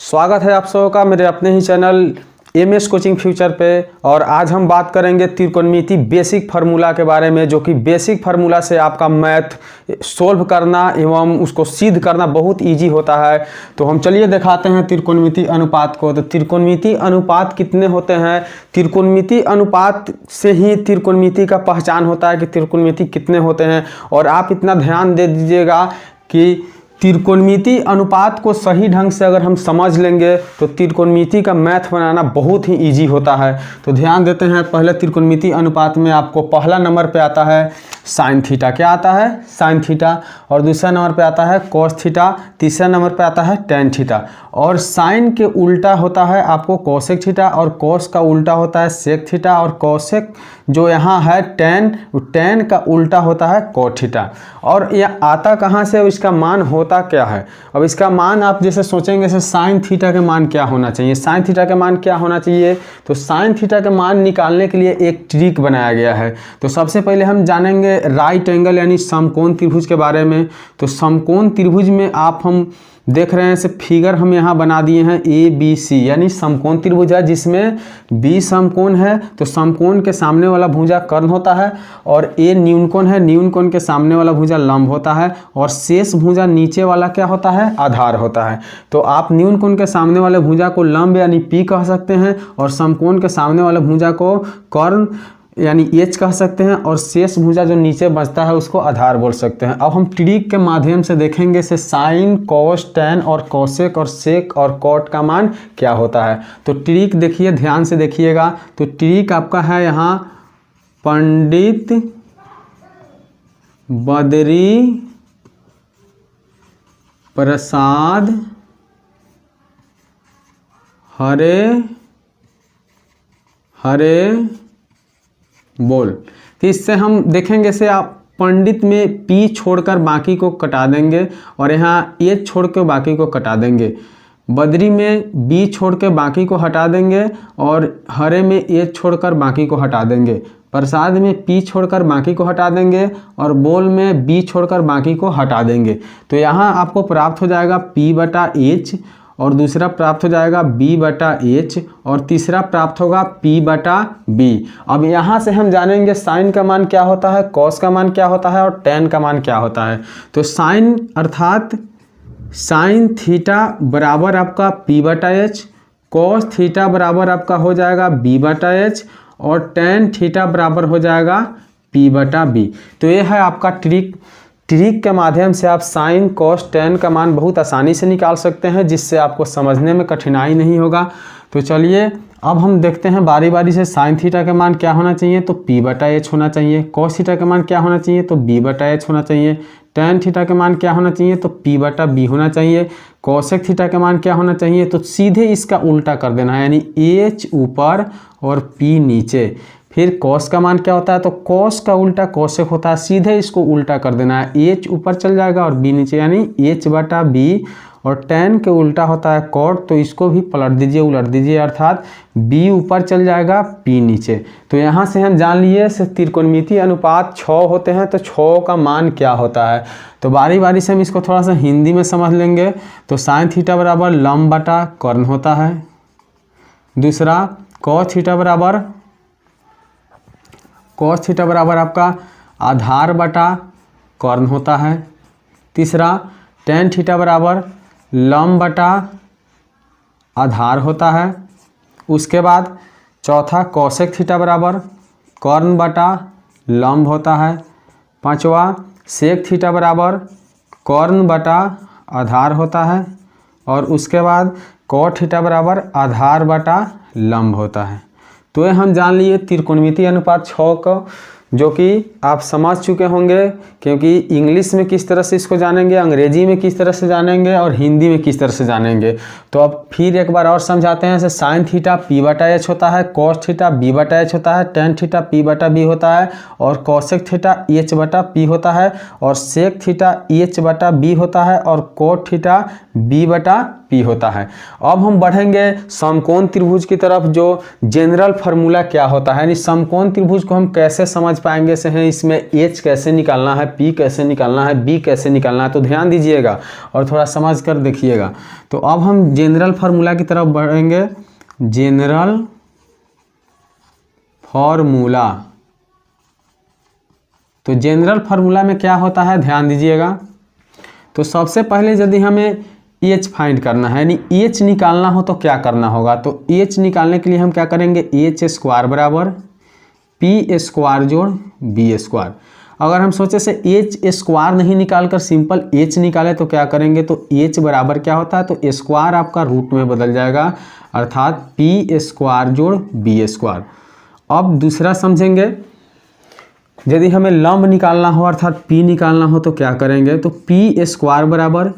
स्वागत है आप सबका का मेरे अपने ही चैनल एमएस कोचिंग फ्यूचर पे। और आज हम बात करेंगे त्रिकोणमिति बेसिक फार्मूला के बारे में, जो कि बेसिक फार्मूला से आपका मैथ सोल्व करना एवं उसको सिद्ध करना बहुत इजी होता है। तो हम चलिए दिखाते हैं त्रिकोणमिति अनुपात को। तो त्रिकोणमिति अनुपात कितने होते हैं, त्रिकोणमिति अनुपात से ही त्रिकोणमिति का पहचान होता है कि त्रिकोणमिति कितने होते हैं। और आप इतना ध्यान दे दीजिएगा कि त्रिकोणमिति अनुपात को सही ढंग से अगर हम समझ लेंगे तो त्रिकोणमिति का मैथ बनाना बहुत ही इजी होता है। तो ध्यान देते हैं, पहले त्रिकोणमिति अनुपात में आपको पहला नंबर पे आता है साइन थीटा। क्या आता है? Sine theta. और दूसरा नंबर पे आता है कॉस थीटा। तीसरा नंबर पे आता है टेन थीटा। और साइन के उल्टा होता है आपको कोसेक थीटा, और कॉस का उल्टा होता है सेक थीटा, और कोसेक जो यहाँ है टेन का उल्टा होता है कॉट थीटा। और यह आता कहाँ से और इसका मान होता क्या है? अब इसका मान आप जैसे सोचेंगे जैसे साइन थीटा के मान क्या होना चाहिए, साइन थीटा के मान क्या होना चाहिए, तो साइन थीटा के मान निकालने के लिए एक ट्रिक बनाया गया है। तो सबसे पहले हम जानेंगे राइट एंगल यानी समकोण त्रिभुज के बारे में। तो समकोण त्रिभुज में हम देख रहे हैं से फिगर हम यहाँ बना दिए हैं ए बी सी, यानी समकोण त्रिभुज है जिसमें बी समकोण है। तो समकोण के सामने वाला भुजा कर्ण होता है, और ए न्यूनकोण है, न्यूनकोण के सामने वाला भुजा लंब होता है, और शेष भुजा नीचे वाला क्या होता है? आधार होता है। तो आप न्यूनकोण के सामने वाले भुजा को लंब यानी पी कह सकते हैं, और समकोण के सामने वाले भुजा को कर्ण यानी एच कह सकते हैं, और शेष भुजा जो नीचे बचता है उसको आधार बोल सकते हैं। अब हम ट्रिक के माध्यम से देखेंगे से साइन कॉस टेन और कोसेक और सेक और कॉट का मान क्या होता है। तो ट्रिक देखिए, ध्यान से देखिएगा। तो ट्रिक आपका है यहाँ पंडित बद्री प्रसाद हरे हरे बोल। तो इससे हम देखेंगे से आप पंडित में पी छोड़कर बाकी को कटा देंगे, और यहाँ ए छोड़ के बाकी को कटा देंगे। बद्री में बी छोड़ के बाकी को हटा देंगे, और हरे में ए छोड़कर बाकी को हटा देंगे। प्रसाद में पी छोड़कर बाकी को हटा देंगे, और बोल में बी छोड़कर बाकी को हटा देंगे। तो यहाँ आपको प्राप्त हो जाएगा पी बटा एच, और दूसरा प्राप्त हो जाएगा b बटा एच, और तीसरा प्राप्त होगा p बटा b। अब यहाँ से हम जानेंगे साइन का मान क्या होता है, कॉस का मान क्या होता है, और टेन का मान क्या होता है। तो साइन अर्थात साइन थीटा बराबर आपका p बटा एच, कॉस थीटा बराबर आपका हो जाएगा b बटा एच, और टेन थीटा बराबर हो जाएगा p बटा b। तो ये है आपका ट्रिक के माध्यम से आप साइन कॉस टेन का मान बहुत आसानी से निकाल सकते हैं, जिससे आपको समझने में कठिनाई नहीं होगा। तो चलिए अब हम देखते हैं बारी बारी से। साइन थीटा का मान क्या होना चाहिए, तो p बटा एच होना चाहिए। कॉस थीटा का मान क्या होना चाहिए, तो b बटा एच होना चाहिए। टेन थीटा का मान क्या होना चाहिए, तो p बटा b होना चाहिए। कोसेक थीटा का मान क्या होना चाहिए, तो सीधे इसका उल्टा कर देना है, यानी h ऊपर और p नीचे। फिर कॉस का मान क्या होता है, तो कॉस का उल्टा कोसेक होता है, सीधे इसको उल्टा कर देना है, h ऊपर चल जाएगा और b नीचे, यानी h बटा b। और टेन के उल्टा होता है कॉट, तो इसको भी पलट दीजिए, उलट दीजिए, अर्थात b ऊपर चल जाएगा p नीचे। तो यहाँ से हम जान लिए से त्रिकोणमिति अनुपात 6 होते हैं, तो 6 का मान क्या होता है। तो बारी बारी से हम इसको थोड़ा सा हिंदी में समझ लेंगे। तो साइन थीटा बराबर लंब बटा कर्ण होता है। दूसरा कॉस थीटा बराबर आपका आधार बटा कर्ण होता है। तीसरा टेन थीटा बराबर लंब बटा आधार होता है। उसके बाद चौथा कोसेक थीटा बराबर कर्ण बटा लंब होता है। पांचवा सेक थीटा बराबर कर्ण बटा आधार होता है। और उसके बाद कॉट थीटा बराबर आधार बटा लंब होता है। तो ये हम जान लिए त्रिकोणमिति अनुपात 6 को, जो कि आप समझ चुके होंगे, क्योंकि इंग्लिश में किस तरह से इसको जानेंगे, अंग्रेजी में किस तरह से जानेंगे, और हिंदी में किस तरह से जानेंगे। तो अब फिर एक बार और समझाते हैं। जैसे साइन थीटा p बटा एच होता है, कॉस थीटा b बटा एच होता है, टेन थीटा p बटा b होता है, और कोसेक थीटा h बटा p होता है, और सेक थीटा h बटा b होता है, और कोट थीटा b बटा p होता है। अब हम बढ़ेंगे समकोण त्रिभुज की तरफ, जो जनरल फार्मूला क्या होता है, यानी समकोण त्रिभुज को हम कैसे समझ समझ पाएंगे से हैं इसमें एच कैसे निकालना है, पी कैसे निकालना है, बी कैसे निकालना है। तो ध्यान दीजिएगा और थोड़ा समझ कर देखिएगा। तो अब हम जनरल फार्मूला की तरफ बढ़ेंगे। जनरल फार्मूला, तो जनरल फार्मूला में क्या होता है ध्यान दीजिएगा। तो सबसे पहले यदि हमें एच फाइंड करना है यानी एच निकालना हो तो क्या करना होगा, तो एच निकालने के लिए हम क्या करेंगे, एच स्क्वायर बराबर पी स्क्वायर जोड़ बी स्क्वायर। अगर हम सोचे से एच स्क्वायर नहीं निकालकर सिंपल एच निकाले तो क्या करेंगे, तो एच बराबर क्या होता है, तो स्क्वायर आपका रूट में बदल जाएगा अर्थात पी स्क्वायर जोड़ बी स्क्वायर। अब दूसरा समझेंगे, यदि हमें लंब निकालना हो अर्थात p निकालना हो तो क्या करेंगे, तो पी स्क्वायर बराबर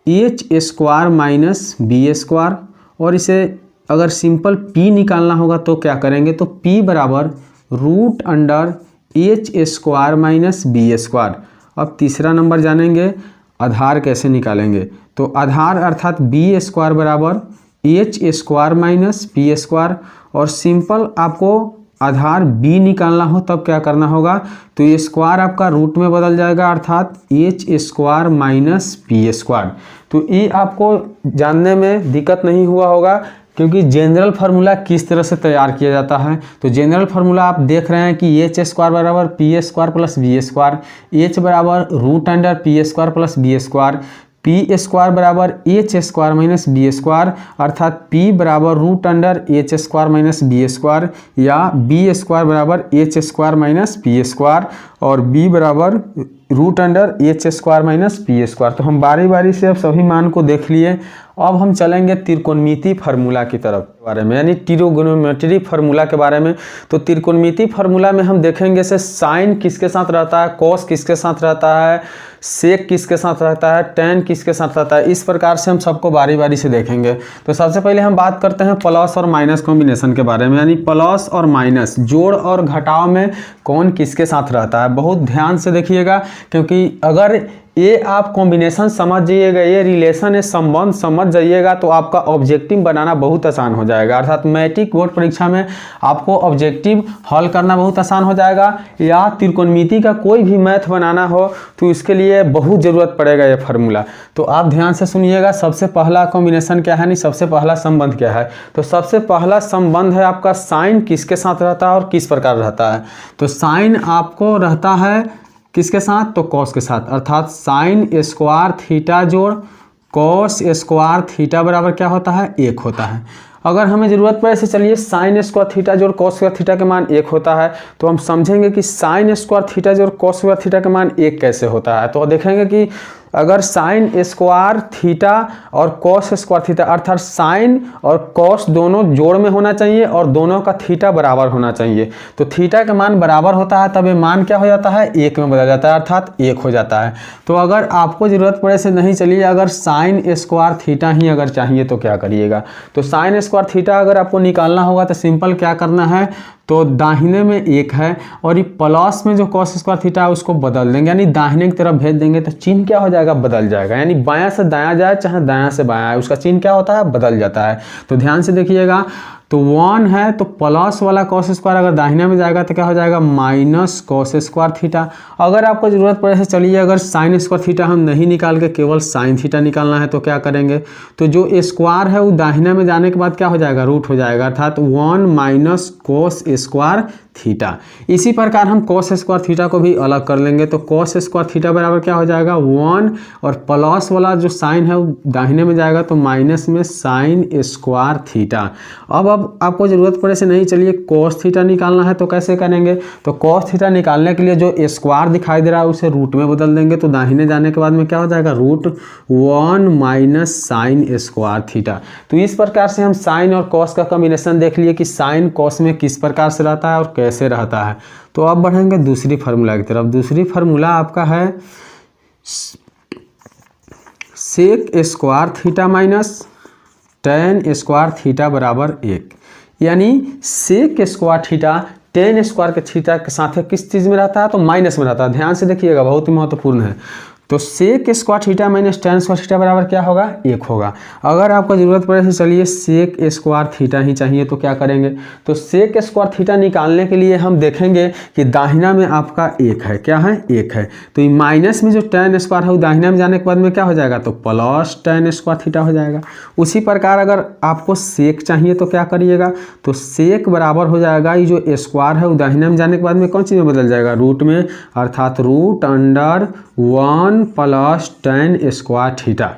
H square minus B square. और इसे अगर सिंपल p निकालना होगा तो क्या करेंगे, तो p बराबर root under H square minus B square. अब तीसरा नंबर जानेंगे आधार कैसे निकालेंगे, तो आधार अर्थात बी स्क्वायर बराबर H square minus P square. और सिंपल आपको आधार b निकालना हो तब क्या करना होगा, तो ये स्क्वायर आपका रूट में बदल जाएगा अर्थात H square minus P square. तो ये आपको जानने में दिक्कत नहीं हुआ होगा क्योंकि जनरल फार्मूला किस तरह से तैयार किया जाता है। तो जनरल फार्मूला आप देख रहे हैं कि एच स्क्वायर बराबर P square plus B square, H बराबर root under P square plus B square, P square बराबर H square minus B square अर्थात पी बराबर root under H square minus B square, या बी स्क्वायर बराबर H square minus P square और B बराबर root under H square minus P square. तो हम बारी बारी से अब सभी मान को देख लिए। अब हम चलेंगे त्रिकोणमिति फार्मूला की तरफ बारे में यानी ट्रिगोनोमेट्री फार्मूला के बारे में। तो त्रिकोणमिति फार्मूला में हम देखेंगे से साइन किसके साथ रहता है, कॉस किसके साथ रहता है, सेक किसके साथ रहता है, टेन किसके साथ रहता है, इस प्रकार से हम सबको बारी बारी से देखेंगे। तो सबसे पहले हम बात करते हैं प्लस और माइनस कॉम्बिनेशन के बारे में यानी प्लस और माइनस जोड़ और घटाव में कौन किसके साथ रहता है। बहुत ध्यान से देखिएगा क्योंकि अगर ये आप कॉम्बिनेशन समझ जाइएगा, ये रिलेशन है संबंध समझ जाइएगा तो आपका ऑब्जेक्टिव बनाना बहुत आसान हो जाएगा अर्थात मैट्रिक बोर्ड परीक्षा में आपको ऑब्जेक्टिव हल करना बहुत आसान हो जाएगा। या त्रिकोणमिति का कोई भी मैथ बनाना हो तो इसके लिए बहुत ज़रूरत पड़ेगा ये फार्मूला। तो आप ध्यान से सुनिएगा। सबसे पहला कॉम्बिनेशन क्या है, नहीं सबसे पहला संबंध क्या है, तो सबसे पहला संबंध है आपका साइन किसके साथ रहता है और किस प्रकार रहता है। तो साइन आपको रहता है किसके साथ, तो कॉस के साथ अर्थात साइन स्क्वायर थीटा जोड़ कॉस स्क्वायर थीटा बराबर क्या होता है, 1 होता है। अगर हमें ज़रूरत पड़े से चलिए साइन स्क्वायर थीटा जोड़ कॉस स्क्वायर थीटा के मान 1 होता है तो हम समझेंगे कि साइन स्क्वायर थीटा जोड़ कॉस स्क्वायर थीटा के मान 1 कैसे होता है। तो देखेंगे कि अगर साइन स्क्वायर थीटा और कॉस स्क्वायर थीटा अर्थात साइन और कॉस दोनों जोड़ में होना चाहिए और दोनों का थीटा बराबर होना चाहिए। तो थीटा का मान बराबर होता है तब ये मान क्या हो जाता है, 1 में बदल जाता है अर्थात 1 हो जाता है। तो अगर आपको ज़रूरत पड़े से नहीं चलिए अगर साइन स्क्वायर थीटा ही अगर चाहिए तो क्या करिएगा, तो साइन स्क्वायर थीटा अगर आपको निकालना होगा तो सिंपल क्या करना है, तो दाहिने में 1 है और ये प्लस में जो कॉस स्क्वायर थीटा है उसको बदल देंगे यानी दाहिने की तरफ भेज देंगे तो चिन्ह क्या हो जाएगा, बदल जाएगा। यानी बायां से दायां जाए चाहे दायां से बायां आए उसका चिन्ह क्या होता है, बदल जाता है। तो ध्यान से देखिएगा। तो 1 है तो प्लस वाला कॉस स्क्वायर अगर दाहिने में जाएगा तो क्या हो जाएगा, माइनस कॉस स्क्वायर थीटा। अगर आपको ज़रूरत पड़े से चलिए अगर साइन स्क्वायर थीटा हम नहीं निकाल के केवल साइन थीटा निकालना है तो क्या करेंगे, तो जो स्क्वायर है वो दाहिने में जाने के बाद क्या हो जाएगा, रूट हो जाएगा अर्थात 1 माइनस कॉस स्क्वायर थीटा। इसी प्रकार हम कॉस स्क्वायर थीटा को भी अलग कर लेंगे तो कॉस स्क्वायर थीटा बराबर क्या हो जाएगा, 1 और प्लस वाला जो साइन है वो दाहिने में जाएगा तो माइनस में साइन स्क्वायर थीटा। अब आपको ज़रूरत पड़े से नहीं चलिए कॉस थीटा निकालना है तो कैसे करेंगे, तो कॉस थीटा निकालने के लिए जो स्क्वायर दिखाई दे रहा है उसे रूट में बदल देंगे तो दाहिने जाने के बाद में क्या हो जाएगा, root 1 minus sine square theta. तो इस प्रकार से हम साइन और कॉस का कॉम्बिनेशन देख लिए कि साइन कॉस में किस प्रकार से रहता है और कैसे रहता है। तो अब बढ़ेंगे दूसरी फार्मूला की तरफ। दूसरी फार्मूला आपका है sec square theta minus tan square theta बराबर 1 यानी sec square theta tan square के थीटा के साथ किस चीज़ में रहता है, तो माइनस में रहता है। ध्यान से देखिएगा बहुत ही महत्वपूर्ण है। तो sec square theta minus tan square theta बराबर क्या होगा, 1 होगा। अगर आपको ज़रूरत पड़े तो चलिए सेक स्क्वायर थीटा ही चाहिए तो क्या करेंगे, तो सेक स्क्वायर थीटा निकालने के लिए हम देखेंगे कि दाहिना में आपका 1 है, क्या है, 1 है। तो ये माइनस में जो टेन स्क्वायर है वो दाहिना में जाने के बाद में क्या हो जाएगा, तो प्लस टेन स्क्वायर थीटा हो जाएगा। उसी प्रकार अगर आपको सेक चाहिए तो क्या करिएगा, तो सेक बराबर हो जाएगा ये जो स्क्वायर है वो दाहिना में जाने के बाद में कौन चीज़ में बदल जाएगा, रूट में, अर्थात root under 1 plus tan square theta.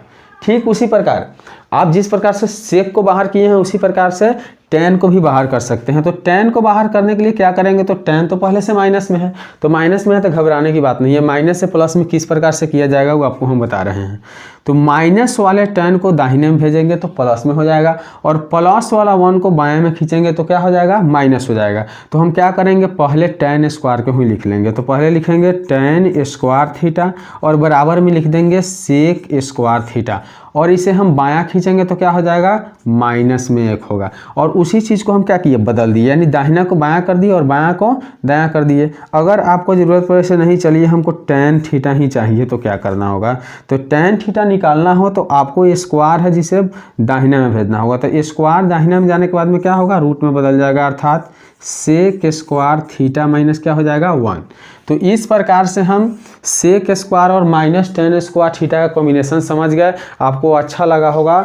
ठीक उसी प्रकार आप जिस प्रकार से सेक को बाहर किए हैं उसी प्रकार से टेन को भी बाहर कर सकते हैं। तो टेन को बाहर करने के लिए क्या करेंगे, तो टेन तो पहले से माइनस में है, तो माइनस में है तो घबराने की बात नहीं है। माइनस से प्लस में किस प्रकार से किया जाएगा वो आपको हम बता रहे हैं। तो माइनस वाले टेन को दाहिने में भेजेंगे तो प्लस में हो जाएगा, और प्लस वाला 1 को बाएं में खींचेंगे तो क्या हो जाएगा, माइनस हो जाएगा। तो हम क्या करेंगे, पहले टेन स्क्वायर को ही लिख लेंगे। तो पहले लिखेंगे टेन स्क्वायर थीटा और बराबर में लिख देंगे सेक स्क्वायर थीटा, और इसे हम बायां खींचेंगे तो क्या हो जाएगा, माइनस में 1 होगा। और उसी चीज़ को हम क्या किए, बदल दिए, यानी दाहिना को बायां कर दिए और बायां को दायां कर दिए। अगर आपको ज़रूरत पड़े से नहीं, चलिए हमको टेन थीटा ही चाहिए तो क्या करना होगा, तो टेन थीटा निकालना हो तो आपको ये स्क्वायर है जिसे दाहिना में भेजना होगा। तो स्क्वायर दाहिना में जाने के बाद में क्या होगा, रूट में बदल जाएगा, अर्थात सेक स्क्वायर थीटा माइनस क्या हो जाएगा, 1। तो इस प्रकार से हम सेक स्क्वायर और माइनस टेन स्क्वायर थीटा का कॉम्बिनेशन समझ गए, आपको अच्छा लगा होगा।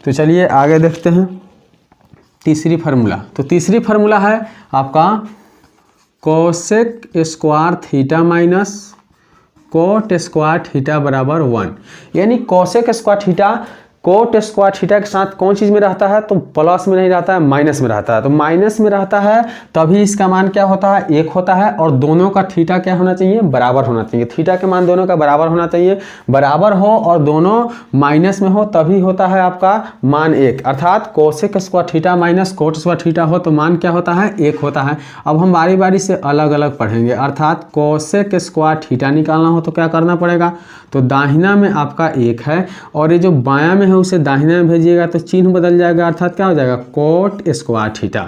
तो चलिए आगे देखते हैं तीसरी फार्मूला। तो तीसरी फार्मूला है आपका cosec square theta minus cot square theta बराबर 1। यानी cosec square theta coat square theta के साथ कौन चीज़ में रहता है, तो प्लस में नहीं रहता है, माइनस में रहता है। तो माइनस में रहता है तभी इसका मान क्या होता है, 1 होता है, और दोनों का थीटा क्या होना चाहिए, बराबर होना चाहिए। थीटा के मान दोनों का बराबर होना चाहिए, बराबर हो और दोनों माइनस में हो तभी होता है आपका मान 1। अर्थात cosec square theta minus cot square theta हो तो मान क्या होता है, 1 होता है। अब हम बारी बारी से अलग अलग पढ़ेंगे। अर्थात कोसेक स्क्वायर थीटा निकालना हो तो क्या करना पड़ेगा, तो दाहिना में आपका 1 है और ये जो बायां में है उसे दाहिना में भेजिएगा तो चिन्ह बदल जाएगा, अर्थात क्या हो जाएगा, कोट स्क्वायर थीटा।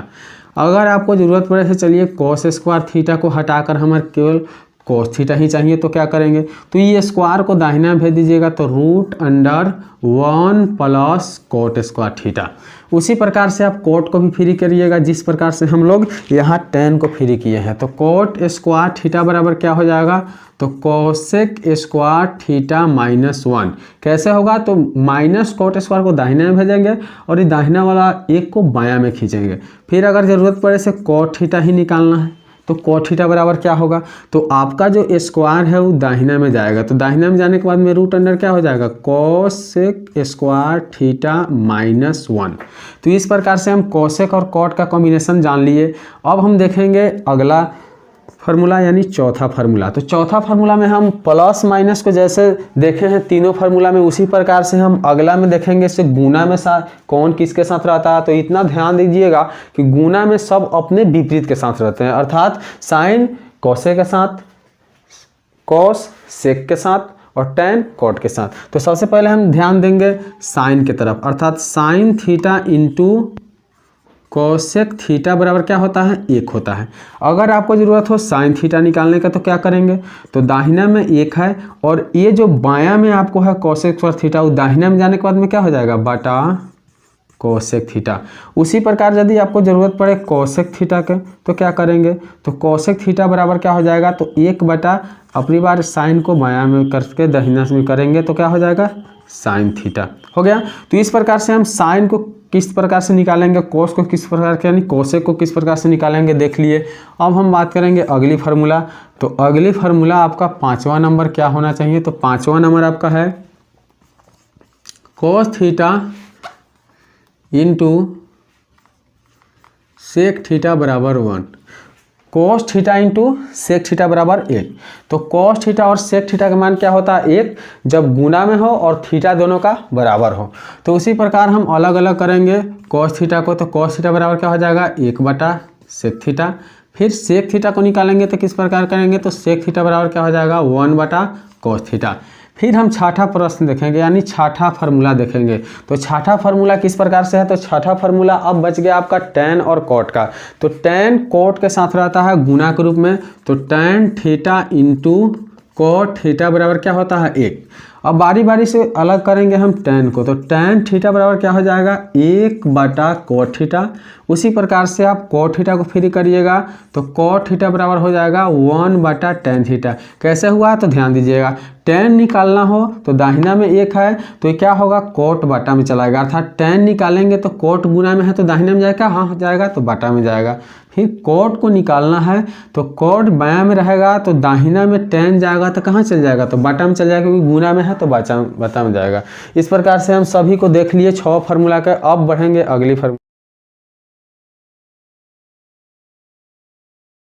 अगर आपको ज़रूरत पड़े तो चलिए कोस स्क्वायर थीटा को हटाकर हमें केवल कोस थीटा ही चाहिए तो क्या करेंगे, तो ये स्क्वायर को दाहिना में भेज दीजिएगा तो root under 1 plus cot square theta. उसी प्रकार से आप कोट को भी फ्री करिएगा जिस प्रकार से हम लोग यहाँ टेन को फ्री किए हैं। तो कोट स्क्वायर थीटा बराबर क्या हो जाएगा, तो कोसेक स्क्वायर थीटा माइनस 1। कैसे होगा, तो माइनस कोट स्क्वायर को दाहिने में भेजेंगे और ये दाहिना वाला 1 को बायां में खींचेंगे। फिर अगर ज़रूरत पड़े से कोट थीटा ही निकालना है तो कोट थीटा बराबर क्या होगा, तो आपका जो स्क्वायर है वो दाहिना में जाएगा। तो दाहिना में जाने के बाद में रूट अंडर क्या हो जाएगा, कोसेक स्क्वायर थीटा माइनस 1। तो इस प्रकार से हम कोसेक और कोट का कॉम्बिनेशन जान लिए। अब हम देखेंगे अगला फार्मूला यानी चौथा फार्मूला। तो चौथा फार्मूला में हम प्लस माइनस को जैसे देखे हैं तीनों फार्मूला में उसी प्रकार से हम अगला में देखेंगे इससे गुना में कौन किसके साथ रहता है। तो इतना ध्यान दीजिएगा कि गुना में सब अपने विपरीत के साथ रहते हैं, अर्थात साइन कोसे के साथ, कोस सेक के साथ और टेन कोट के साथ। तो सबसे पहले हम ध्यान देंगे साइन की तरफ, अर्थात sine theta into cosec theta बराबर क्या होता है, 1 होता है। अगर आपको ज़रूरत हो साइन थीटा निकालने का तो क्या करेंगे, तो दाहिना में 1 है और ये जो बायां में आपको है कोसेक स्क्वायर थीटा वो दाहिना में जाने के बाद में क्या हो जाएगा, बटा कोसेक थीटा। उसी प्रकार यदि आपको ज़रूरत पड़े कोसेक थीटा के तो क्या करेंगे, तो कोसेक थीटा बराबर क्या हो जाएगा, तो 1 बटा अपनी बार साइन को बायां में करके दाहिना में करेंगे तो क्या हो जाएगा, साइन थीटा हो गया। तो इस प्रकार से हम साइन को किस प्रकार से निकालेंगे, कोस को किस प्रकार के यानी कोसेक को किस प्रकार से निकालेंगे देख लिए। अब हम बात करेंगे अगली फार्मूला। तो अगली फार्मूला आपका 5वां नंबर क्या होना चाहिए, तो 5वां नंबर आपका है cos theta into sec theta बराबर 1। Cos theta into sec theta बराबर 1। तो कोस थीटा और सेक थीटा का मान क्या होता है, 1 जब गुना में हो और थीटा दोनों का बराबर हो। तो उसी प्रकार हम अलग अलग करेंगे कोस थीटा को। तो कोस थीटा बराबर क्या हो जाएगा, 1 बटा सेक थीटा। फिर सेक थीटा को निकालेंगे तो किस प्रकार करेंगे, तो सेक थीटा बराबर क्या हो जाएगा, 1 बटा कोस थीटा। फिर हम छठा प्रश्न देखेंगे यानी छठा फार्मूला देखेंगे। तो छठा फार्मूला किस प्रकार से है, तो छठा फार्मूला अब बच गया आपका टेन और कोट का। तो टेन कोट के साथ रहता है गुना के रूप में, तो tan theta into cot theta बराबर क्या होता है 1। अब बारी बारी से अलग करेंगे हम tan को, तो tan थीटा बराबर क्या हो जाएगा 1/cot थीटा। उसी प्रकार से आप cot थीटा को फ्री करिएगा तो cot थीटा बराबर हो जाएगा 1/tan थीटा। कैसे हुआ तो ध्यान दीजिएगा, tan निकालना हो तो दाहिना में 1 है तो ये क्या होगा cot बटा में चलाएगा, अर्थात tan निकालेंगे तो cot गुना में है तो दाहिने में जाएगा, हाँ जाएगा तो बटा में जाएगा। फिर cot को निकालना है तो cot बायां में रहेगा तो दाहिना में tan जाएगा तो कहाँ चल जाएगा तो बटा में चल जाएगा, क्योंकि गुना में है तो बटा में जाएगा। इस प्रकार से हम सभी को देख लिए 6 फार्मूला का। अब बढ़ेंगे अगली फार्मूला।